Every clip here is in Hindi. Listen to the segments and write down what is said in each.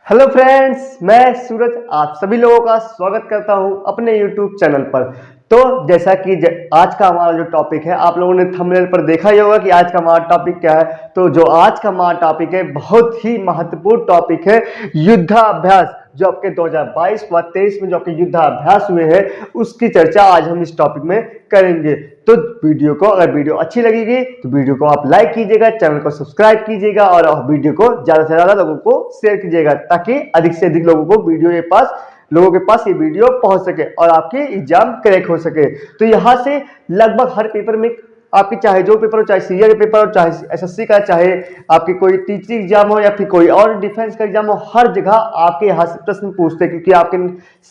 हेलो फ्रेंड्स, मैं सूरज आप सभी लोगों का स्वागत करता हूं अपने यूट्यूब चैनल पर। तो जैसा कि आज का हमारा जो टॉपिक है, आप लोगों ने थंबनेल पर देखा ही होगा कि आज का हमारा टॉपिक क्या है। तो जो आज का हमारा टॉपिक है, बहुत ही महत्वपूर्ण टॉपिक है, युद्धाभ्यास। जो आपके 2022 व 23 में जो आपके युद्धाभ्यास हुए हैं, उसकी चर्चा आज हम इस टॉपिक में करेंगे। तो अगर वीडियो अच्छी लगेगी तो वीडियो को आप लाइक कीजिएगा, चैनल को सब्सक्राइब कीजिएगा और वीडियो को ज्यादा से ज्यादा लोगों को शेयर कीजिएगा, ताकि अधिक से अधिक लोगों के पास ये वीडियो पहुंच सके और आपकी एग्जाम क्रैक हो सके। तो यहाँ से लगभग हर पेपर में आपकी चाहे जो पेपर हो, चाहे सीए का पेपर हो, चाहे एसएससी का, चाहे आपकी कोई टीचिंग एग्जाम हो या फिर कोई और डिफेंस का एग्जाम हो, हर जगह आपके यहाँ से प्रश्न पूछते हैं, क्योंकि आपके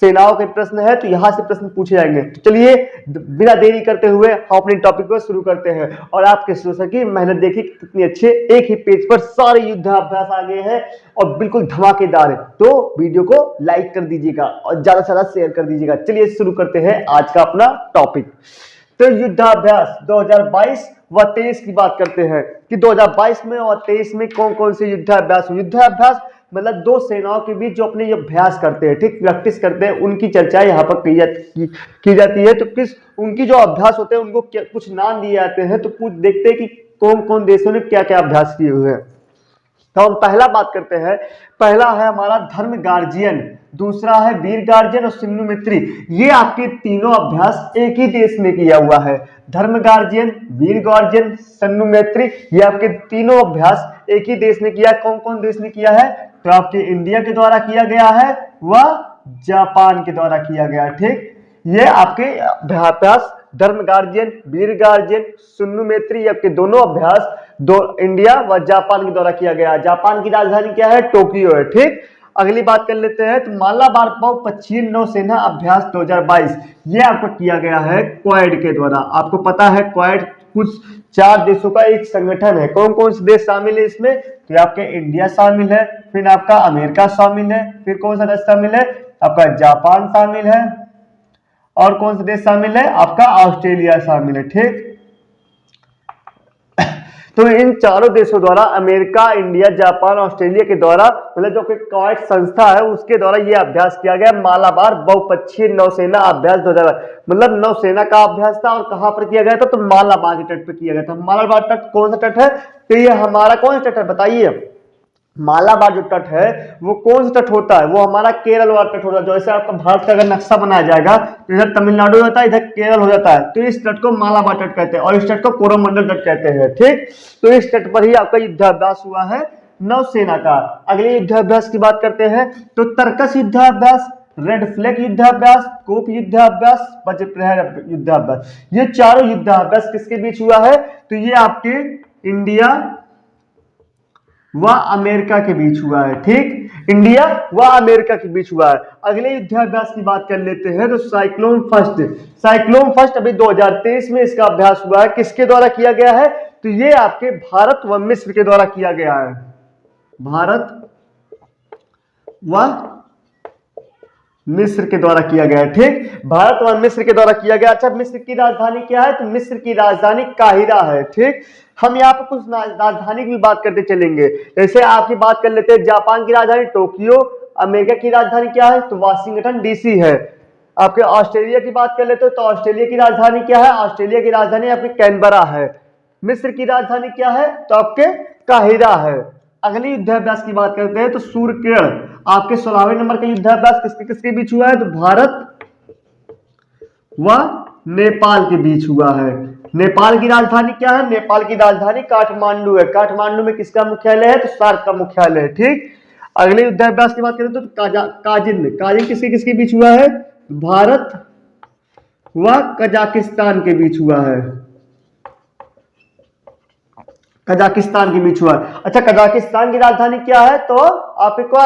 सेनाओं के प्रश्न है तो यहाँ से प्रश्न पूछे जाएंगे। तो चलिए बिना देरी करते हुए हम अपने टॉपिक को शुरू करते हैं। और आपके सोचा की मेहनत देखिए कितनी अच्छे, एक ही पेज पर सारे युद्धाभ्यास आ गए हैं और बिल्कुल धमाकेदार है। तो वीडियो को लाइक कर दीजिएगा और ज्यादा से ज्यादा शेयर कर दीजिएगा। चलिए शुरू करते हैं आज का अपना टॉपिक। तो युद्धाभ्यास 2022 व 23 की बात करते हैं कि 2022 में और 23 में कौन कौन से युद्धाभ्यास। युद्धाभ्यास मतलब दो सेनाओं के बीच जो अपने अभ्यास करते हैं, ठीक, प्रैक्टिस करते हैं, उनकी चर्चा यहाँ पर की जाती है। तो उनकी जो अभ्यास होते हैं उनको कुछ नाम दिए जाते हैं। तो कुछ देखते हैं कि कौन कौन देशों ने क्या क्या अभ्यास किए हुए हैं। तो हम पहला बात करते हैं। पहला है हमारा धर्म गार्जियन, दूसरा है वीर गार्जियन और सिन्धु मित्री। ये आपके तीनों अभ्यास एक ही देश में किया हुआ है। धर्म गार्जियन, वीर गार्जियन, सिन्धु मित्री, ये आपके तीनों अभ्यास एक ही देश ने किया। कौन कौन देश ने किया है? तो आपके इंडिया के द्वारा किया गया है व जापान के द्वारा किया गया है। ठीक, ये आपके अभ्यास धर्म गार्जियन, वीर गार्जियन, सिन्धु मैत्री, आपके दोनों अभ्यास इंडिया व जापान के द्वारा किया गया। जापान की राजधानी क्या है? टोक्यो है। ठीक, अगली बात कर लेते हैं। तो मालाबार पश्चिम नौसेना अभ्यास 2022, ये आपको किया गया है क्वाड के द्वारा। आपको पता है क्वाड कुछ 4 देशों का एक संगठन है। कौन कौन से देश शामिल है इसमें? तो आपके इंडिया शामिल है, फिर आपका अमेरिका शामिल है, फिर कौन सा देश शामिल है? आपका जापान शामिल है, और कौन सा देश शामिल है? आपका ऑस्ट्रेलिया शामिल है। ठीक, तो इन चारों देशों द्वारा, अमेरिका, इंडिया, जापान, ऑस्ट्रेलिया के द्वारा, मतलब जो क्वाड संस्था है उसके द्वारा ये अभ्यास किया गया, मालाबार बहुपक्षीय नौसेना अभ्यास 2000। मतलब नौसेना का अभ्यास था और कहां पर किया गया था? तो मालाबार के तट पर किया गया था। मालाबार तट कौन सा तट है? तो ये हमारा कौन सा तट है बताइए? मालाबार जो तट है वो कौन सा तट होता है? वो हमारा केरल वाला तट होता है। जैसे आपका भारत का अगर नक्शा बनाया जाएगा तो इधर तमिलनाडु होता है, इधर केरल हो जाता है। तो इस तट को मालाबार तट कहते हैं और इस तट को कोरोमंडल तट कहते हैं। ठीक, तो इस तट पर ही आपका युद्धाभ्यास हुआ है नौसेना का। अगले युद्धाभ्यास की बात करते हैं। तो तर्कस युद्धाभ्यास, रेड फ्लैग युद्धाभ्यास, कोप युद्धाभ्यास, वज्रप्रहार युद्धाभ्यास, ये चारों युद्धाभ्यास किसके बीच हुआ है? तो ये आपके इंडिया व अमेरिका के बीच हुआ है। ठीक, इंडिया व अमेरिका के बीच हुआ है। अगले युद्धाभ्यास की बात कर लेते हैं। तो साइक्लोन फर्स्ट अभी 2023 में इसका अभ्यास हुआ है। किसके द्वारा किया गया है? तो ये आपके भारत व मिस्र के द्वारा किया गया है। भारत व मिस्र के द्वारा किया गया है। ठीक, भारत व मिस्र के द्वारा किया गया। अच्छा, मिस्र की राजधानी क्या है? तो मिस्र की राजधानी काहिरा है। ठीक, हम यहाँ पर कुछ राजधानी की बात करते चलेंगे। जैसे आपकी बात कर लेते हैं, जापान की राजधानी टोक्यो, अमेरिका की राजधानी क्या है? तो वाशिंगटन डीसी है। आपके ऑस्ट्रेलिया की बात कर लेते हो तो ऑस्ट्रेलिया की राजधानी क्या है? ऑस्ट्रेलिया की राजधानी आपकी कैनबरा है। मिस्र की राजधानी क्या है? तो आपके काहिरा है। अगली युद्धाभ्यास की बात करते हैं। तो सूर्यकिरण आपके 16वें नंबर का युद्धाभ्यास किसके किसके बीच हुआ है? तो भारत व नेपाल के बीच हुआ है। नेपाल की राजधानी क्या है? नेपाल की राजधानी काठमांडू है। काठमांडू में किसका मुख्यालय है? तो सार्क का मुख्यालय है। ठीक, अगले युद्धाभ्यास की बात करें तो काजिन किसके किसके बीच हुआ है? भारत व कजाकिस्तान के बीच हुआ है। कजाकिस्तान के बीच हुआ है। अच्छा, कजाकिस्तान की राजधानी क्या है? तो आपको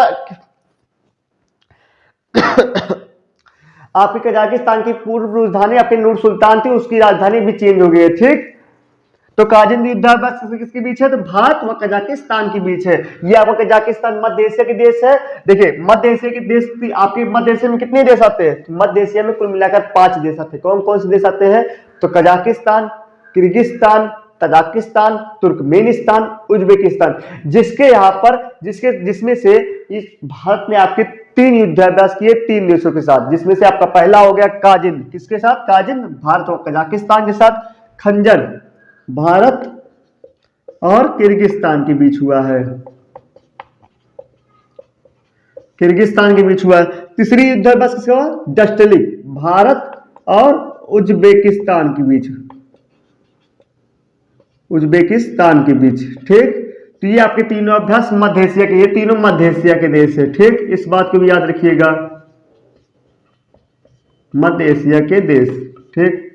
आपकी कजाकिस्तान की पूर्व राजधानी आपकी नूर सुल्तान थी, उसकी राजधानी भी चेंज हो गई है। ठीक, तो काजिन युद्धाभ्यास किसके बीच है? तो भारत व कजाकिस्तान के बीच है। ये आपका कजाकिस्तान मध्य एशिया के देश है। देखिए, मध्य एशिया के देश, आपके मध्य एशिया में कितने देश आते हैं? तो मध्य एशिया में कुल मिलाकर 5 देश आते हैं। कौन कौन से देश आते हैं? तो Kazakhstan, Kyrgyzstan, Tajikistan, Turkmenistan, Uzbekistan, जिसके यहाँ पर जिसमें से इस भारत ने आपके 3 युद्धाभ्यास किए 3 देशों के साथ, जिसमें से आपका पहला हो गया काजिन, किसके साथ? काजिन भारत और कजाकिस्तान के साथ। खंजर भारत और किर्गिस्तान के बीच हुआ है, किर्गिस्तान के बीच हुआ है। तीसरी युद्धाभ्यास किसका हुआ? डस्टलिक भारत और उज्बेकिस्तान के बीच, उज्बेकिस्तान के बीच, ठीक। तो ये आपके तीनों अभ्यास मध्य एशिया के, ये तीनों मध्य एशिया के देश है, ठीक। इस बात को भी याद रखिएगा, मध्य एशिया के देश, ठीक।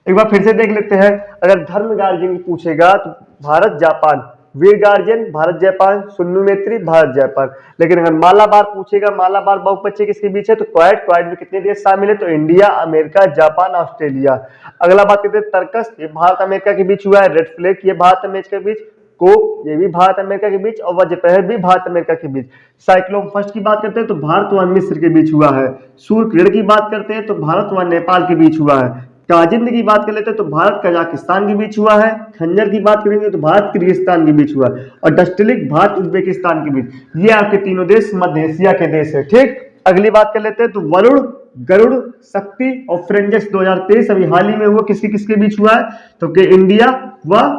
एक बार फिर से देख लेते हैं। अगर धर्म गार्जियन पूछेगा तो भारत जापान, वीर गार्जियन भारत जापान, सुन्नु मैत्री भारत जापान। लेकिन अगर मालाबार पूछेगा, मालाबार बहुपक्षीय किसके बीच है? तो क्वाड में कितने देश शामिल है? तो इंडिया, अमेरिका, जापान, ऑस्ट्रेलिया। अगला बात करते हैं तर्कस, ये भारत अमेरिका के बीच हुआ है। रेड फ्लैग ये भारत अमेरिका के बीच। कोक ये भी भारत अमेरिका के बीच, और वज्रपहर भी भारत अमेरिका के बीच। साइक्लोन फर्स्ट की बात करते हैं तो भारत व मिस्र के बीच हुआ है। सूर्य की बात करते हैं तो भारत व नेपाल के बीच हुआ है। काजिंद की बात कर लेते हैं तो भारत कजाकिस्तान के बीच हुआ है। खंजर की बात करेंगे तो भारत किर्गिस्तान के बीच हुआ है। और डस्टलिक भारत उज्बेकिस्तान के बीच। ये आपके तीनों देश मध्य एशिया के देश है, ठीक। अगली बात कर लेते हैं तो वरुण, गरुड़, शक्ति और फ्रेंजस 2023 अभी हाल ही में हुआ, किसके बीच हुआ है? तो कि इंडिया व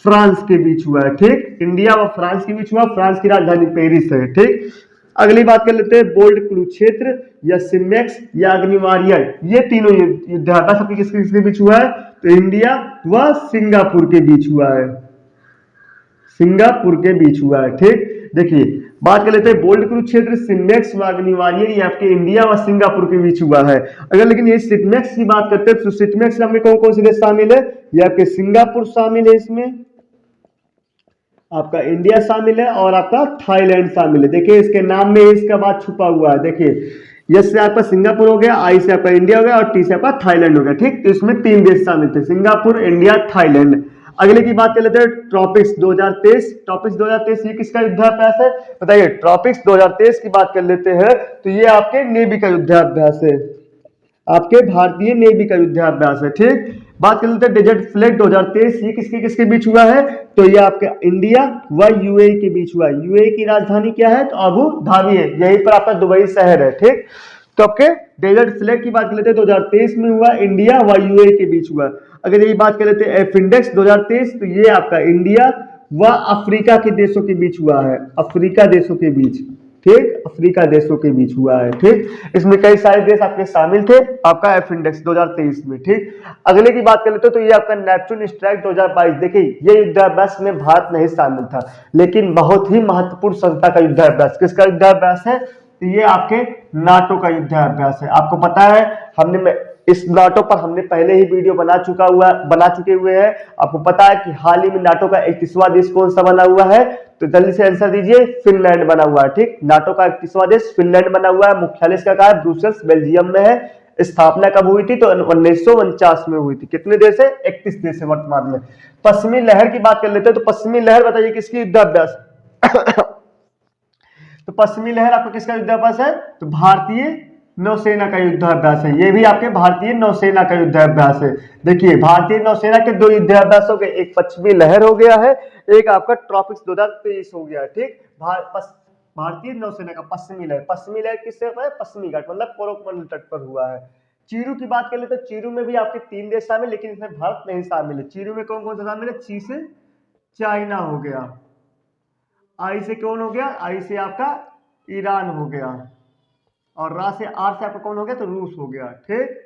फ्रांस के बीच हुआ है, ठीक। इंडिया व फ्रांस के बीच हुआ, फ्रांस की राजधानी पेरिस है, ठीक। अगली बात कर लेते हैं बोल्ड कुरुक्षेत्र या सिमेक्स या अग्निवारियर, ये तीनों युद्धाभ्यास आपके किसके बीच हुआ है? तो इंडिया व सिंगापुर के बीच हुआ है, सिंगापुर के बीच हुआ है, ठीक। देखिए बात कर लेते हैं बोल्ड कुरुक्षेत्र, सिमेक्स व अग्निवारियर, ये आपके इंडिया व सिंगापुर के बीच हुआ है। अगर लेकिन ये सिटमैक्स की बात करते हैं तो सिटमैक्स में कौन कौन से देश शामिल है? ये आपके सिंगापुर शामिल है, इसमें आपका इंडिया शामिल है और आपका थाईलैंड शामिल है। देखिए इसके नाम में इसका बात छुपा हुआ है। देखिए एस से आपका सिंगापुर हो गया, आई से आपका इंडिया हो गया और टी से आपका थाईलैंड हो गया, ठीक। तो इसमें 3 देश शामिल थे, सिंगापुर, इंडिया, थाईलैंड। अगले की बात कर लेते हैं ट्रॉपिक्स 2023। ट्रॉपिक्स 2023 ये किसका युद्धाभ्यास है? बताइए। ट्रॉपिक्स 2023 की बात कर लेते हैं तो ये आपके नेवी का युद्धाभ्यास है, आपके भारतीय नेवी का युद्धाभ्यास है, ठीक। बात कर लेते हैं डेजर्ट फ्लैग 2023, ये किसके बीच हुआ है? तो ये आपके इंडिया व यूएई के बीच हुआ है। यूएई की राजधानी क्या है? तो अबू धाबी है, यहीं पर आपका दुबई शहर है, ठीक। तो आपके डेजर्ट फ्लैग की बात कर लेते हैं 2023 में हुआ, इंडिया व यूएई के बीच हुआ। अगर यही बात कर लेते हैं एफ इंडेक्स 2023 तो ये आपका इंडिया व अफ्रीका के देशों के बीच हुआ है, अफ्रीका देशों के बीच, ठीक। अफ्रीका देशों के बीच हुआ है, ठीक। इसमें कई सारे देश आपके शामिल थे आपका एफ इंडेक्स 2023 में, ठीक। अगले की बात कर लेते हो तो ये आपका नेपच्यून स्ट्राइक 2022। देखिए ये युद्धाभ्यास में भारत नहीं शामिल था, लेकिन बहुत ही महत्वपूर्ण संस्था का युद्धाभ्यास। किसका युद्धाभ्यास है? तो ये आपके नाटो का युद्धाभ्यास है। आपको पता है हमने इस नाटो पर हमने पहले ही वीडियो बना चुके हुए हैं। आपको पता है कि हाल ही में नाटो का 31वां देश कौन सा बना हुआ है? तो जल्दी से आंसर दीजिए, फिनलैंड बना हुआ है, ठीक। नाटो का 31वां देश फिनलैंड बना हुआ है। मुख्यालय इसका कहाँ है? ब्रुसेल्स बेल्जियम में है। स्थापना कब हुई थी? तो 1949 में हुई थी। कितने देश है? 31 देश है वर्तमान में। पश्चिमी लहर की बात कर लेते हैं तो पश्चिमी लहर बताइए किसकी युद्धाभ्यास? तो पश्चिमी लहर आपका किसका युद्धाभ्यास है? तो भारतीय नौसेना का युद्धाभ्यास है। ये भी आपके भारतीय नौसेना का युद्धाभ्यास है। देखिए भारतीय नौसेना के 2 युद्धाभ्यास हो गए, एक पश्चिमी लहर हो गया है, एक आपका ट्रॉपिक्स 2023 हो गया है, ठीक। भारतीय नौसेना का पश्चिमी लहर किससे हुआ है? पश्चिमी घाट मतलब कोरोमंडल तट पर हुआ है। चीरू की बात कर ले तो चीरू में भी आपके 3 देश शामिल, लेकिन इसमें भारत नहीं शामिल है। चीरू में कौन कौन सा शामिल है? ची से चाइना हो गया, आई से कौन हो गया? आई से आपका ईरान हो गया, और रा से आर से आपका कौन हो गया? तो रूस हो गया, ठीक।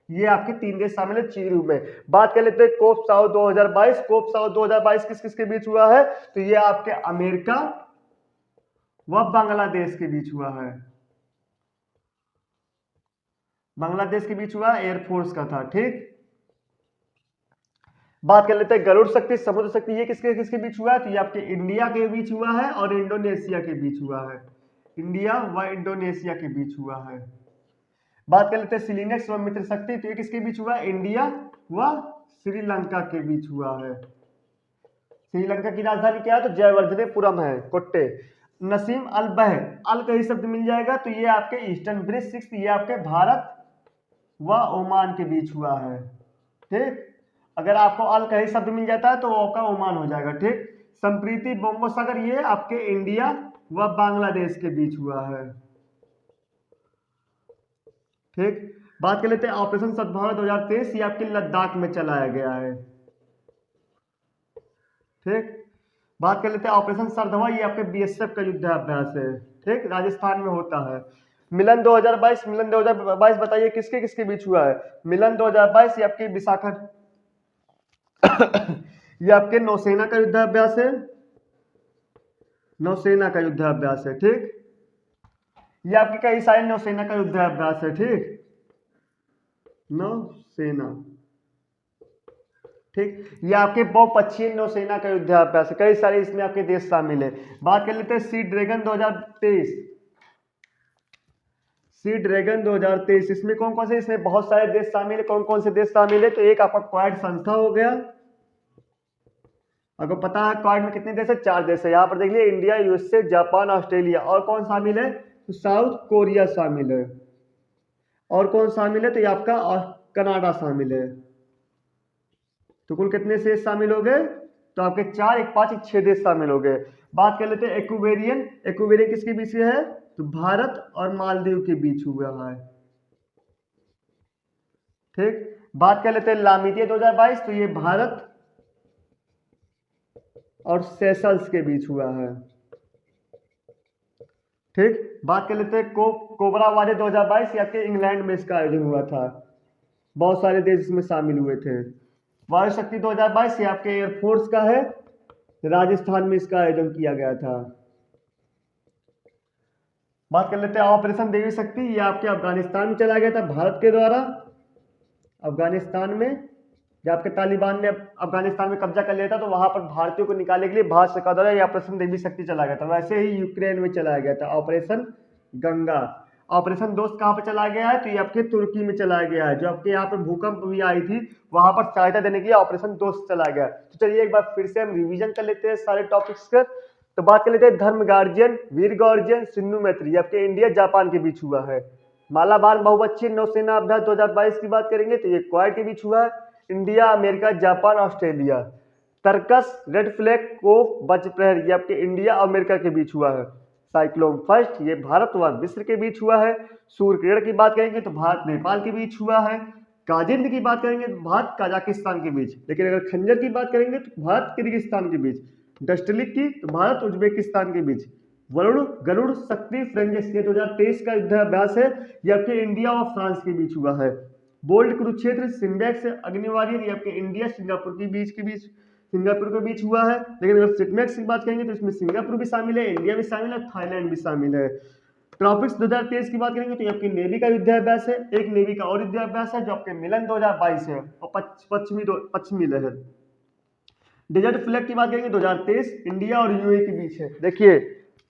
ये आपके 3 देश शामिल है चीरू में। बात कर लेते हैं कोप साउथ 2022। कोप साउथ 2022 किसके बीच हुआ है? तो ये आपके अमेरिका व बांग्लादेश के बीच हुआ है, बांग्लादेश के बीच हुआ, एयरफोर्स का था, ठीक। बात कर लेते हैं गरुड़ शक्ति, समुद्र शक्ति, ये किसके बीच हुआ है? तो ये आपके इंडिया के बीच हुआ है और इंडोनेशिया के बीच हुआ है, इंडिया व इंडोनेशिया के बीच हुआ है। बात कर लेते हैं सिलिनेक्स व मित्र शक्ति, तो ये किसके बीच हुआ? इंडिया व श्रीलंका के बीच हुआ है। श्रीलंका की राजधानी क्या है? तो जयवर्धनेपुरम है, कोट्टे। नसीम अल बह, अल का ही शब्द मिल जाएगा, तो ये आपके ईस्टर्न ब्रिज 6, ये आपके भारत व ओमान के बीच हुआ है, ठीक। अगर आपको अल का ही शब्द मिल जाता है तो वो आपका ओमान हो जाएगा। ठीक, संप्रीति बंगोसागर ये आपके इंडिया व बांग्लादेश के बीच हुआ है। ठीक, बात कर लेते हैं ऑपरेशन सद्भावना 2023, ये आपके लद्दाख में चलाया गया है। ठीक, बात कर लेते हैं ऑपरेशन सरधवा, ये आपके बीएसएफ का युद्धाभ्यास है। ठीक, राजस्थान में होता है। मिलन 2022, मिलन 2022 बताइए किसके किसके बीच हुआ है। मिलन 2022 ये आपके विशाखा ये आपके नौसेना का युद्धाभ्यास है, नौसेना का युद्धाभ्यास है। ठीक, ये आपके कई सारे नौसेना का युद्धाभ्यास है। ठीक, नौसेना। ठीक, ये आपके बहुपक्षीय नौसेना का युद्धाभ्यास है, कई सारे इसमें आपके देश शामिल है। बात कर लेते हैं सी ड्रैगन 2023, सी ड्रैगन 2023 इसमें कौन कौन से, इसमें बहुत सारे देश शामिल है। कौन कौन से देश शामिल है, तो एक आपका क्वाड संस्था हो गया, आपको पता है क्वाड में कितने देश है, 4 देश है। यहाँ पर देख लिया इंडिया, यूएसए, जापान, ऑस्ट्रेलिया। और कौन शामिल है, तो साउथ कोरिया शामिल है। और कौन शामिल है, तो ये आपका कनाडा शामिल है। तो कुल कितने देश शामिल हो गए, तो आपके 4, 1, 5, 6 देश शामिल हो गए। बात कर लेते हैं एक्वेरियन, एक्वेरियन किसके बीच है, तो भारत और मालदीव के बीच हुआ है। ठीक, बात कर लेते हैं लामितिया 2022, तो ये भारत और सेशल्स के बीच हुआ है। ठीक, बात कर लेते हैं कोबरा वाले 2022, ये आपके इंग्लैंड में इसका आयोजन हुआ था, बहुत सारे देश इसमें शामिल हुए थे। वायु शक्ति 2022 ये आपके एयरफोर्स का है, राजस्थान में इसका आयोजन किया गया था। बात कर लेते हैं ऑपरेशन देवी शक्ति, ये आपके अफगानिस्तान में चला गया था भारत के द्वारा। अफगानिस्तान में जब आपके तालिबान ने अफगानिस्तान में कब्जा कर लिया था, तो वहां पर भारतीयों को निकालने के लिए भारत सरकार द्वारा ये ऑपरेशन देवी शक्ति चला गया था। वैसे ही यूक्रेन में चलाया गया था ऑपरेशन गंगा। ऑपरेशन दोस्त कहाँ पर चला गया है, तो ये आपके तुर्की में चलाया गया है। जो आपके यहाँ पर भूकंप भी आई थी, वहां पर सहायता देने के लिए ऑपरेशन दोस्त चला गया। तो चलिए एक बार फिर से हम रिवीजन कर लेते हैं सारे टॉपिक्स का। तो बात कर लेते हैं धर्म गार्जियन, वीर गार्जियन, सिंधु मैत्री, आपके इंडिया जापान के बीच हुआ है। मालाबार बहुपक्षीय नौसेना अभ्यास 2022 की बात करेंगे तो ये क्वाड के बीच हुआ है, India, America, Japan, Australia. Tarkash, red flag, Cope, Vajraprahar, ये आपके इंडिया और अमेरिका के बीच हुआ है। साइक्लोन फर्स्ट, ये भारत व मिस्र के बीच हुआ है। सूर्यकिरण की बात करेंगे तो भारत नेपाल के बीच हुआ है। काजिंद की बात करेंगे तो भारत कजाकिस्तान के बीच। लेकिन अगर खंजर की बात करेंगे तो भारत किर्गिस्तान के बीच। डस्टलिक की तो भारत उज्बेकिस्तान के बीच। वरुण, गरुड़, शक्ति, फ्रेंजिस, ये 2023 का युद्धाभ्यास है, ये आपके इंडिया और फ्रांस के बीच हुआ है। बोल्ट, कुरुक्षेत्र, सिम्बैक्स, अग्निवारियर, ये आपके इंडिया सिंगापुर के बीच सिंगापुर के बीच हुआ है। लेकिन अगर सिटमैक्स की बात करेंगे तो इसमें सिंगापुर भी शामिल है, इंडिया भी शामिल है, थाईलैंड भी शामिल है। ट्रॉपिक्स 2023 की बात करेंगे तो ये आपकी नेवी का युद्धाभ्यास है। एक नेवी का और युद्धाभ्यास है जो आपके मिलन 2022 है, और पश्चिमी लहर। डेजर्ट फ्लैग की बात करेंगे 2023 इंडिया और यूएई के बीच है। देखिए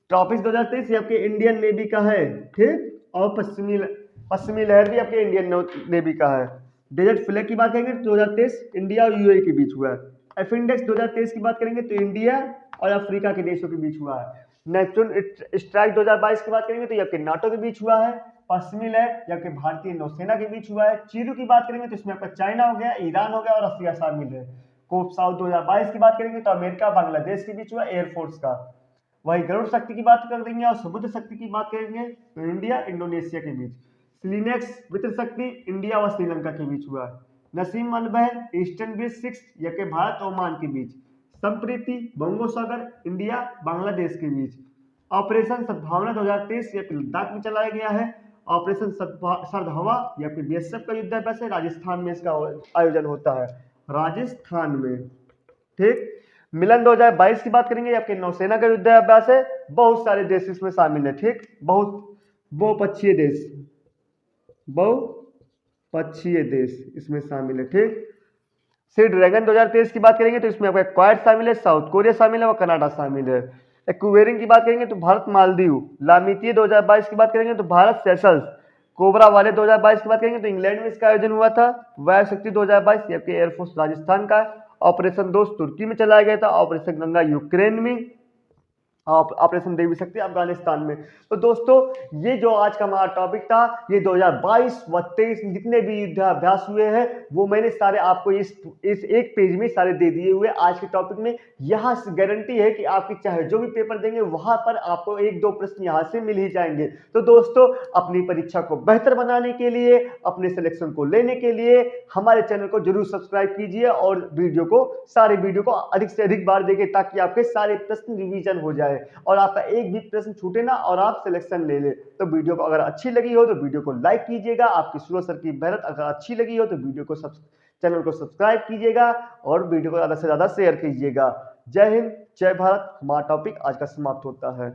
ट्रॉपिक्स 2023 ये आपके इंडियन नेवी का है, ठीक, और पश्चिमी लहर भी आपके इंडियन नेवी का है। डेजर्ट फ्लैग की बात करेंगे तो 2023 इंडिया और यूएई के बीच हुआ है। एफिंडेक्स 2023 की बात करेंगे तो इंडिया और अफ्रीका के देशों के बीच हुआ है। नेपच्यून स्ट्राइक 2022 की बात करेंगे तो ये आपके नाटो के बीच हुआ है। पश्चिमी लहर ये आपके भारतीय नौसेना के बीच हुआ है। चीरू की बात करेंगे तो इसमें आपका चाइना हो गया, ईरान हो गया और रसिया शामिल है। कोप साउथ 2022 की बात करेंगे तो अमेरिका बांग्लादेश के बीच हुआ एयरफोर्स का। वही गरुड़ शक्ति की बात कर देंगे और समुद्र शक्ति की बात करेंगे तो इंडिया इंडोनेशिया के बीच। सिलिनेक्स मित्र शक्ति इंडिया और श्रीलंका के बीच हुआ है। नसीम अनबह ईस्टर्न ब्रिज 6 या के भारत ओमान के बीच। संप्रीति बंगोसागर इंडिया बांग्लादेश के बीच। ऑपरेशन सद्भावना 2023 ये लद्दाख में चलाया गया है। ऑपरेशन सरधवा या फिर बीएसएफ का युद्धाभ्यास है, राजस्थान में इसका आयोजन होता है, राजस्थान में, ठीक। मिलन 2022 की बात करेंगे, आपके नौसेना का युद्धाभ्यास है, बहुत सारे देश इसमें शामिल है, ठीक, बहुपक्षीय देश, बहुपक्षीय देश इसमें शामिल है, ठीक। सी ड्रैगन 2023 की बात करेंगे तो इसमें आपका क्वाड शामिल है, साउथ कोरिया शामिल है और कनाडा शामिल है। एक्वेरियन की बात करेंगे तो भारत मालदीव। लामितिये 2022 की बात करेंगे तो भारत सेशल्स। कोबरा वाले 2022 की बात करेंगे तो इंग्लैंड में इसका आयोजन हुआ था। वायु शक्ति 2022 ये आपके एयरफोर्स राजस्थान का। ऑपरेशन दोस्त तुर्की में चलाया गया था। ऑपरेशन गंगा यूक्रेन में। आप ऑपरेशन दे भी सकते हैं अफगानिस्तान में। तो दोस्तों, ये जो आज का हमारा टॉपिक था, ये 2022 व 23 जितने भी युद्धाभ्यास हुए हैं वो मैंने सारे आपको इस एक पेज में सारे दे दिए हुए आज के टॉपिक में। यहाँ से गारंटी है कि आपकी चाहे जो भी पेपर देंगे वहां पर आपको एक दो प्रश्न यहाँ से मिल ही जाएंगे। तो दोस्तों, अपनी परीक्षा को बेहतर बनाने के लिए, अपने सिलेक्शन को लेने के लिए हमारे चैनल को जरूर सब्सक्राइब कीजिए और सारे वीडियो को अधिक से अधिक बार देखिए, ताकि आपके सारे प्रश्न रिवीजन हो जाए और आपका एक भी प्रश्न छूटे ना और आप सिलेक्शन ले ले। तो वीडियो को अगर अच्छी लगी हो तो वीडियो को लाइक कीजिएगा। आपकी सूरज सर की मेहनत अगर अच्छी लगी हो तो चैनल को सब्सक्राइब कीजिएगा और वीडियो को ज्यादा से ज्यादा शेयर कीजिएगा। जय हिंद, जय भारत। हमारा टॉपिक आज का समाप्त होता है।